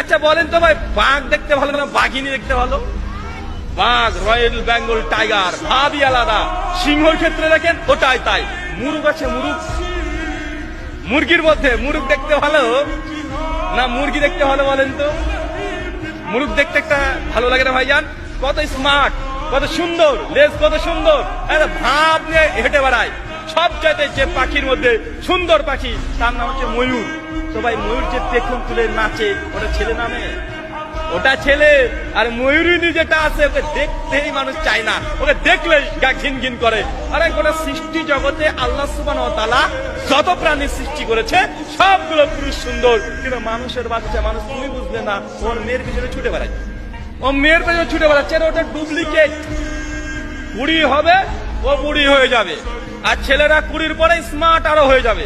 আচ্ছা বলেন তো ভাই, বাঘ দেখতে ভালো না বাঘিনী দেখতে ভালো? বাঘ, রয়্যাল বেঙ্গল টাইগার, ভাবই আলাদা। সিংহর ক্ষেত্রে দেখেন ওটাই তাই। মুরগ আছে, মুরগ, মুরগির মধ্যে মুরগ দেখতে ভালো না মুরগি দেখতে ভালো বলেন তো? মুরগ দেখতে একটা ভালো লাগে না ভাইজান? কত স্মার্ট, কত সুন্দর, লেজ কত সুন্দর, ভাব নিয়ে হেঁটে বেড়ায়। সবচাইতে যে পাখির মধ্যে সুন্দর পাখি তার নাম হচ্ছে ময়ূর। তো ভাই ময়ূর যে পেখম তুলে নাচে, ওটা ছেলে না মেয়ে? ওটা ছেলে। আর ময়ূরিনী যেটা আছে ওকে দেখতেই মানুষ চায় না, ওকে দেখলেই গা ঘিন ঘিন করে। আরে গোটা সৃষ্টি জগতে আল্লাহ সুবহানাহু ওয়া তাআলা যত প্রাণী সৃষ্টি করেছে সবগুলো পুরুষ সুন্দর, কিন্তু মানুষের বাচ্চা মানুষ তুমি বুঝলে না, ওর মেয়ের পিছনে ছুটে বেড়ায়। ও মেয়ের পেছনে ছুটে বেড়াচ্ছে, ওটা ডুপ্লিকেট। কুড়ি হবে ও বুড়ি হয়ে যাবে, আর ছেলেরা কুড়ির পরে স্মার্ট আরো হয়ে যাবে।